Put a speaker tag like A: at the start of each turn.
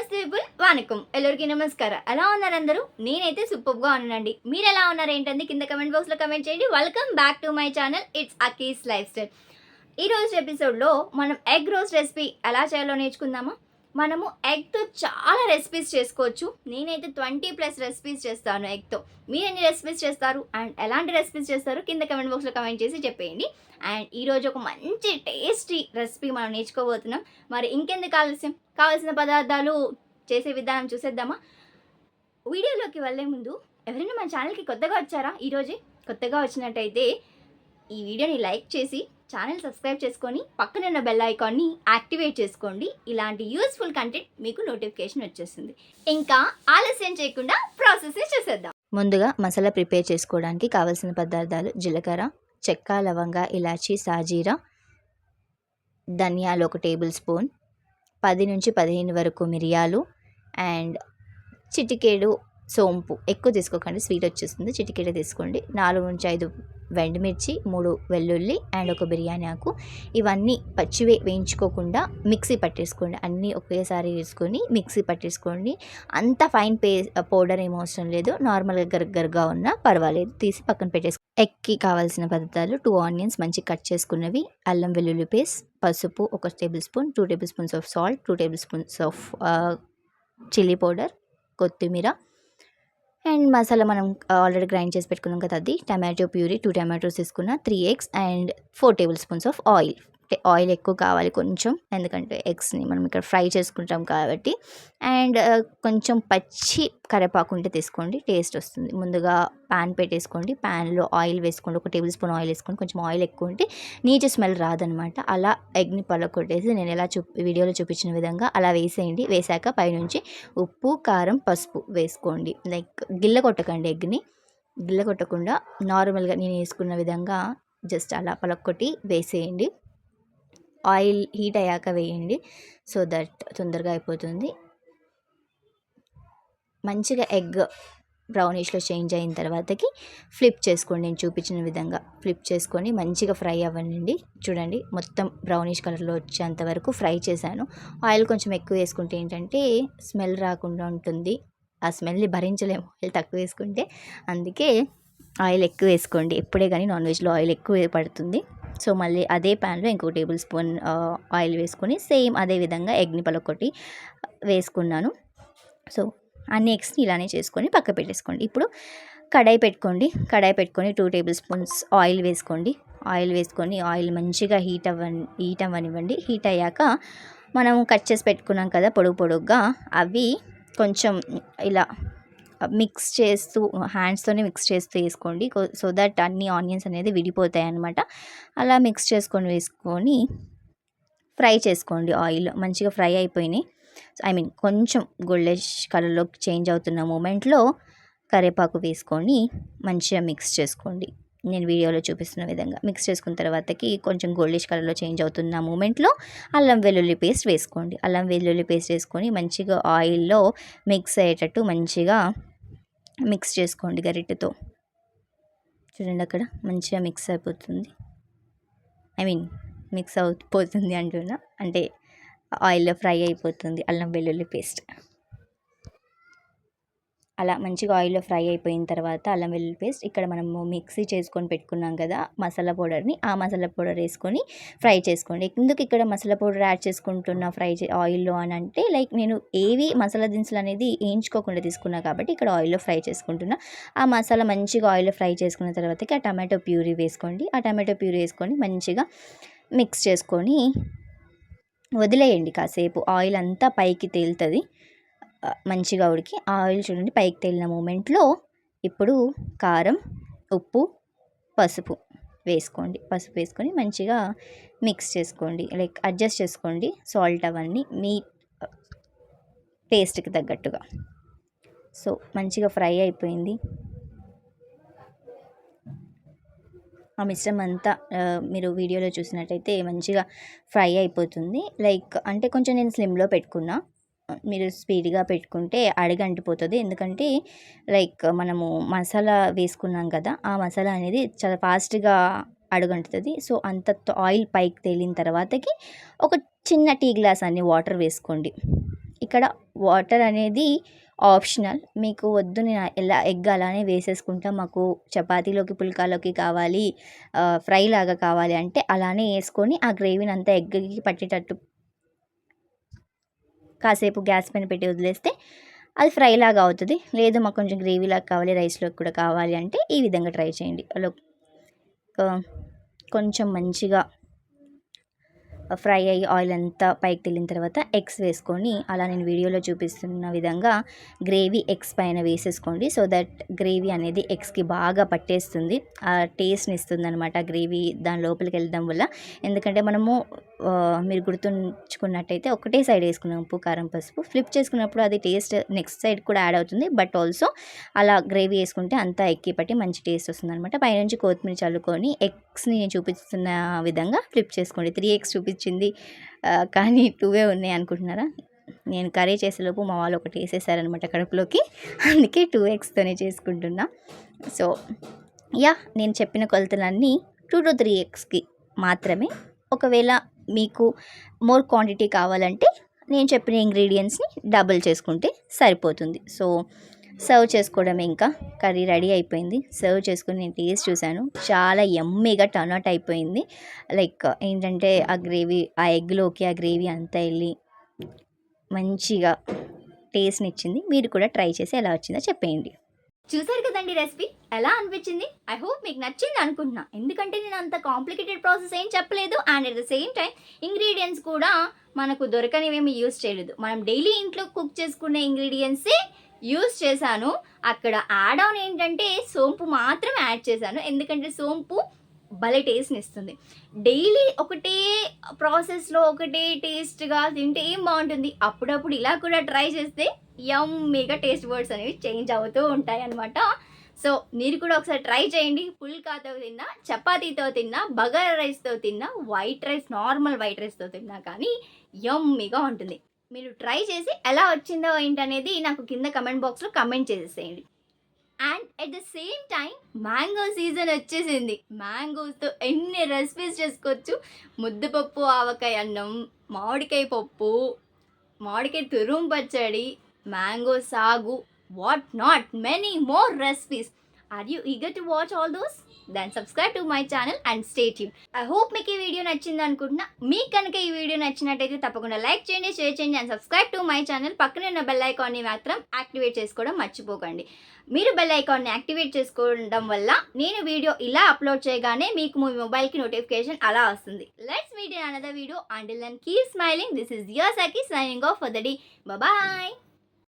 A: నమస్తే పీపుల్ వానకం ఎల్లరికి నమస్కార ఎలా ఉన్నారు అందరూ నేనైతే సూపర్గా ఉన్నానండి మీరు ఎలా ఉన్నారు ఏంటండి కింద కమెంట్ బాక్స్లో కమెంట్ చేయండి welcome back to my channel it's Aki's lifestyle ఈ రోజు ఎపిసోడ్లో మనం ఎగ్ రోస్ట్ రెసిపీ ఎలా చేయాలో నేర్చుకుందామా మనము ఎగ్తో చాలా రెసిపీస్ చేసుకోవచ్చు నేనైతే 20+ రెసిపీస్ చేస్తాను ఎగ్తో మీరు ఎన్ని రెసిపీస్ చేస్తారు అండ్ ఎలాంటి రెసిపీస్ చేస్తారు కింద కమెంట్ బాక్స్లో కమెంట్ చేసి చెప్పేయండి అండ్ ఈరోజు ఒక మంచి టేస్టీ రెసిపీ మనం నేర్చుకోబోతున్నాం మరి ఇంకెందుకు కావాల్సిన పదార్థాలు చేసే విధానం చూసేద్దామా వీడియోలోకి వెళ్ళే ముందు ఎవరైనా మన ఛానల్కి కొత్తగా వచ్చారా ఈరోజే కొత్తగా వచ్చినట్టయితే ఈ వీడియోని లైక్ చేసి ఛానల్ సబ్స్క్రైబ్ చేసుకొని పక్కనున్న బెల్ ఐకాన్ని యాక్టివేట్ చేసుకోండి ఇలాంటి యూస్ఫుల్ కంటెంట్ మీకు నోటిఫికేషన్ వచ్చేస్తుంది ఇంకా ఆలస్యం చేయకుండా ప్రాసెస్ చేసేద్దాం
B: ముందుగా మసాలా ప్రిపేర్ చేసుకోవడానికి కావాల్సిన పదార్థాలు జీలకర్ర చెక్క లవంగ ఇలాచీ సాజీరా ధనియాలు 1 టేబుల్ స్పూన్ 10 నుంచి 15 వరకు మిరియాలు అండ్ చిటికేడు సోంపు ఎక్కువ తీసుకోకండి స్వీట్ వచ్చేస్తుంది చిటికేడు తీసుకోండి 4 నుంచి 5 వెండిమిర్చి 3 వెల్లుల్లి అండ్ 1 బిర్యానీ ఆకు ఇవన్నీ పచ్చివే వేయించుకోకుండా మిక్సీ పట్టేసుకోండి అన్నీ ఒకేసారి వేసుకొని మిక్సీ పట్టేసుకోండి అంత ఫైన్ పౌడర్ ఏం అవసరం లేదు నార్మల్గా గరగరగా ఉన్నా పర్వాలేదు తీసి పక్కన పెట్టేసుకోండి ఎగ్కి కావాల్సిన పదార్థాలు 2 ఆనియన్స్ మంచి కట్ చేసుకున్నవి అల్లం వెల్లుల్లి పేస్ట్ పసుపు 1 table spoon 2 table spoons of salt 2 table spoons of chilli powder కొత్తిమీర అండ్ మసాలా మనం ఆల్రెడీ గ్రైండ్ చేసి పెట్టుకున్నాం కదా అది టమాటో ప్యూరీ 2 టమాటోస్ తీసుకున్న 3 eggs and 4 table spoons of oil oil ఎక్కువ కావాలి కొంచెం ఎందుకంటే ఎగ్స్ని మనం ఇక్కడ ఫ్రై చేసుకుంటాం కాబట్టి అండ్ కొంచెం పచ్చి కరివేపాకు ఉంటే తీసుకోండి టేస్ట్ వస్తుంది ముందుగా ప్యాన్ పెట్టేసుకోండి ప్యాన్లో ఆయిల్ వేసుకోండి 1 టేబుల్ స్పూన్ ఆయిల్ వేసుకోండి కొంచెం ఆయిల్ ఎక్కువ ఉంటే నీచు స్మెల్ రాదనమాట అలా ఎగ్ని పలకొట్టేసి నేను ఎలా వీడియోలో చూపించిన విధంగా అలా వేసేయండి వేసాక పైనుంచి ఉప్పు కారం పసుపు వేసుకోండి లైక్ గిల్ల కొట్టకండి ఎగ్ని గిల్ల కొట్టకుండా నార్మల్గా నేను వేసుకున్న విధంగా జస్ట్ అలా పలకొట్టి వేసేయండి ఆయిల్ హీట్ అయ్యాక వేయండి సో దట్ తొందరగా అయిపోతుంది మంచిగా ఎగ్ బ్రౌనిష్లో చేంజ్ అయిన తర్వాతకి ఫ్లిప్ చేసుకోండి నేను చూపించిన విధంగా ఫ్లిప్ చేసుకొని మంచిగా ఫ్రై అవ్వండి చూడండి మొత్తం బ్రౌనిష్ కలర్లో వచ్చేంత వరకు ఫ్రై చేశాను ఆయిల్ కొంచెం ఎక్కువ వేసుకుంటే ఏంటంటే స్మెల్ రాకుండా ఉంటుంది ఆ స్మెల్ని భరించలేము ఆయిల్ తక్కువ వేసుకుంటే అందుకే ఆయిల్ ఎక్కువ వేసుకోండి ఎప్పుడే కానీ నాన్ వెజ్లో ఆయిల్ ఎక్కువ పడుతుంది సో మళ్ళీ అదే ప్యాన్లో ఇంకో టేబుల్ స్పూన్ ఆయిల్ వేసుకొని సేమ్ అదే విధంగా ఎగ్ని పలకొట్టి వేసుకున్నాను సో అన్ని ఎగ్స్ని ఇలానే చేసుకొని పక్క పెట్టేసుకోండి ఇప్పుడు కడాయి పెట్టుకొని 2 టేబుల్ స్పూన్స్ ఆయిల్ వేసుకోండి ఆయిల్ వేసుకొని ఆయిల్ మంచిగా హీట్ అవ్వనివ్వండి హీట్ అయ్యాక మనం కట్ చేసి పెట్టుకున్నాం కదా పొడుగ్గా అవి కొంచెం ఇలా మిక్స్ చేస్తూ హ్యాండ్స్తోనే మిక్స్ చేస్తూ వేసుకోండి సో దట్ అన్ని ఆనియన్స్ అనేది విడిపోతాయి అన్నమాట అలా మిక్స్ వేసుకొని ఫ్రై చేసుకోండి ఆయిల్ మంచిగా ఫ్రై అయిపోయినాయి కొంచెం గోల్డెష్ కలర్లోకి చేంజ్ అవుతున్న మూమెంట్లో కరివేపాకు వేసుకొని మంచిగా మిక్స్ చేసుకోండి నేను వీడియోలో చూపిస్తున్న విధంగా మిక్స్ చేసుకున్న తర్వాతకి కొంచెం గోల్డిష్ కలర్లో చేంజ్ అవుతున్న మూమెంట్లో అల్లం వెల్లుల్లి పేస్ట్ వేసుకోండి అల్లం వెల్లుల్లి పేస్ట్ వేసుకొని మంచిగా ఆయిల్లో మిక్స్ అయ్యేటట్టు మంచిగా మిక్స్ చేసుకోండి గరిటెతో చూడండి అక్కడ మంచిగా మిక్స్ అయిపోతుంది మిక్స్ అయిపోతుంది అంటున్నా అంటే ఆయిల్లో ఫ్రై అయిపోతుంది అల్లం వెల్లుల్లి పేస్ట్ అలా మంచిగా ఆయిల్లో ఫ్రై అయిపోయిన తర్వాత అల్లం వెల్లుల్లి పేస్ట్ ఇక్కడ మనము మిక్సీ చేసుకొని పెట్టుకున్నాం కదా మసాలా పౌడర్ని ఆ మసాలా పౌడర్ వేసుకొని ఫ్రై చేసుకోండి ఎందుకు ఇక్కడ మసాలా పౌడర్ యాడ్ చేసుకుంటున్నా ఆయిల్లో అని అంటే లైక్ నేను ఏవి మసాలా దినుసులు అనేది వేయించుకోకుండా తీసుకున్నా కాబట్టి ఇక్కడ ఆయిల్లో ఫ్రై చేసుకుంటున్నా ఆ మసాలా మంచిగా ఆయిల్లో ఫ్రై చేసుకున్న తర్వాతకి ఆ టమాటో ప్యూరీ వేసుకోండి ఆ టమాటో ప్యూరీ వేసుకొని మంచిగా మిక్స్ చేసుకొని వదిలేయండి కాసేపు ఆయిల్ అంతా పైకి తేలుతుంది మంచిగా ఉడికి ఆయిల్ చూడండి పైకి తేలిన మూమెంట్లో ఇప్పుడు కారం ఉప్పు పసుపు వేసుకొని మంచిగా మిక్స్ చేసుకోండి లైక్ అడ్జస్ట్ చేసుకోండి సాల్ట్ అవన్నీ మీ టేస్ట్కి తగ్గట్టుగా సో మంచిగా ఫ్రై అయిపోయింది ఆ మిశ్రమం అంతా మీరు వీడియోలో చూసినట్టయితే మంచిగా ఫ్రై అయిపోతుంది లైక్ అంటే కొంచెం నేను స్లిమ్లో పెట్టుకున్నా మీరు స్పీడ్గా పెట్టుకుంటే అడుగంటిపోతుంది ఎందుకంటే లైక్ మనము మసాలా వేసుకున్నాం కదా ఆ మసాలా అనేది చాలా ఫాస్ట్గా అడుగంటుతుంది సో అంత ఆయిల్ పైకి తేలిన తర్వాతకి ఒక చిన్న టీ గ్లాస్ అన్ని వాటర్ వేసుకోండి ఇక్కడ వాటర్ అనేది ఆప్షనల్. మీకు వద్దు నేను ఎలా ఎగ్ అలానే వేసేసుకుంటా, మాకు చపాతీలోకి పుల్కాలోకి కావాలి, ఫ్రై లాగా కావాలి అంటే అలానే వేసుకొని ఆ గ్రేవీని అంతా ఎగ్కి పట్టేటట్టు కాసేపు గ్యాస్ పైన పెట్టి వదిలేస్తే అది ఫ్రై లాగా అవుతుంది. లేదు మాకు కొంచెం గ్రేవీ లాగా కావాలి, రైస్లోకి కూడా కావాలి అంటే ఈ విధంగా ట్రై చేయండి. అలా కొంచెం మంచిగా ఫ్రై అయ్యి ఆయిల్ అంతా పైకి తెల్లిన తర్వాత ఎగ్స్ వేసుకొని అలా నేను వీడియోలో చూపిస్తున్న విధంగా గ్రేవీ ఎగ్స్ పైన వేసేసుకోండి. సో దట్ గ్రేవీ అనేది ఎగ్స్కి బాగా పట్టేస్తుంది, ఆ టేస్ట్ని ఇస్తుంది అనమాట గ్రేవీ దాని లోపలికి వెళ్ళడం వల్ల. ఎందుకంటే మనము మీరు గుర్తుంచుకున్నట్టయితే ఒకటే సైడ్ వేసుకున్నాం ఉప్పు కారం పసుపు, ఫ్లిప్ చేసుకున్నప్పుడు అది టేస్ట్ నెక్స్ట్ సైడ్ కూడా యాడ్ అవుతుంది. బట్ ఆల్సో అలా గ్రేవీ వేసుకుంటే అంతా ఎక్కి పట్టి మంచి టేస్ట్ వస్తుంది అనమాట. పైనుంచి కొత్తిమీర చల్లుకొని ఎగ్స్ని నేను చూపిస్తున్న విధంగా ఫ్లిప్ చేసుకోండి. 3 ఎగ్స్ చూపించింది కానీ 2 ఉన్నాయి అనుకుంటున్నారా? నేను కర్రీ చేసేలోపు మా వాళ్ళు ఒకటి వేసేసారనమాట కడుపులోకి, అందుకే 2 ఎగ్స్తోనే చేసుకుంటున్నా. సో యా, నేను చెప్పిన కొలతలన్నీ 2 to 3 ఎగ్స్కి మాత్రమే. ఒకవేళ మీకు మోర్ క్వాంటిటీ కావాలంటే నేను చెప్పిన ఇంగ్రీడియంట్స్ని డబుల్ చేసుకుంటే సరిపోతుంది. సో సర్వ్ చేసుకోవడమే, ఇంకా కర్రీ రెడీ అయిపోయింది. సర్వ్ చేసుకుని నేను టేస్ట్ చూశాను, చాలా యమ్మీగా టర్న్ అవుట్ అయిపోయింది. లైక్ ఏంటంటే ఆ గ్రేవీ ఆ ఎగ్లోకి ఆ గ్రేవీ అంతా వెళ్ళి మంచిగా టేస్ట్ని ఇచ్చింది. మీరు కూడా ట్రై చేసి ఎలా వచ్చిందో చెప్పేయండి.
A: చూసారు కదండి రెసిపీ, ఎలా అనిపించింది? ఐ హోప్ మీకు నచ్చింది అనుకుంటున్నా. ఎందుకంటే నేను అంత కాంప్లికేటెడ్ ప్రాసెస్ ఏం చెప్పలేదు, and at the same time ingredients కూడా మనకు దొరకనివేమి యూస్ చేయలేదు. మనం డైలీ ఇంట్లో కుక్ చేసుకునే ఇంగ్రీడియంట్సే యూస్ చేశాను. అక్కడ యాడ్ ఆన్ ఏంటంటే సోంపు మాత్రం యాడ్ చేశాను, ఎందుకంటే సోంపు భలే టేస్ట్ని ఇస్తుంది. డైలీ ఒకటే ప్రాసెస్లో ఒకటే టేస్ట్గా తింటే ఏం బాగుంటుంది. అప్పుడప్పుడు ఇలా కూడా ట్రై చేస్తే యమ్మీగా టేస్ట్ వర్డ్స్ అనేవి చేంజ్ అవుతూ ఉంటాయి అన్నమాట. సో మీరు కూడా ఒకసారి ట్రై చేయండి. పుల్కాతో తిన్నా, చపాతీతో తిన్నా, బగారా రైస్తో తిన్నా, వైట్ రైస్ నార్మల్ వైట్ రైస్తో తిన్నా కానీ యమ్మీగా ఉంటుంది. మీరు ట్రై చేసి ఎలా వచ్చిందో ఏంటనేది నాకు కింద కమెంట్ బాక్స్లో కమెంట్ చేసేసేయండి. And at the same time mango season వచ్చేసింది. మ్యాంగోస్తో ఎన్ని రెసిపీస్ చేసుకోవచ్చు. ముద్దపప్పు ఆవకాయ అన్నం, మామిడికాయ పప్పు, మామిడికాయ తురుము పచ్చడి, మ్యాంగో సాగు, what not, many more recipes. Are you eager to watch all those? Then subscribe to my channel and stay tune. I hope మీకు ఈ వీడియో నచ్చింది అనుకుంటున్నా. మీకు కనుక ఈ వీడియో నచ్చినట్టయితే తప్పకుండా లైక్ చేయండి, షేర్ చేయండి and subscribe to my channel. పక్కనే ఉన్న బెల్ ఐకాన్ని మాత్రం యాక్టివేట్ చేసుకోవడం మర్చిపోకండి. మీరు బెల్ ఐకాన్ని యాక్టివేట్ చేసుకోవడం వల్ల నేను వీడియో ఇలా అప్లోడ్ చేయగానే మీకు మీ మొబైల్కి నోటిఫికేషన్ అలా వస్తుంది. Let's meet in another video. Until then keep smiling. This is your Sakhi signing off for the day. Bye.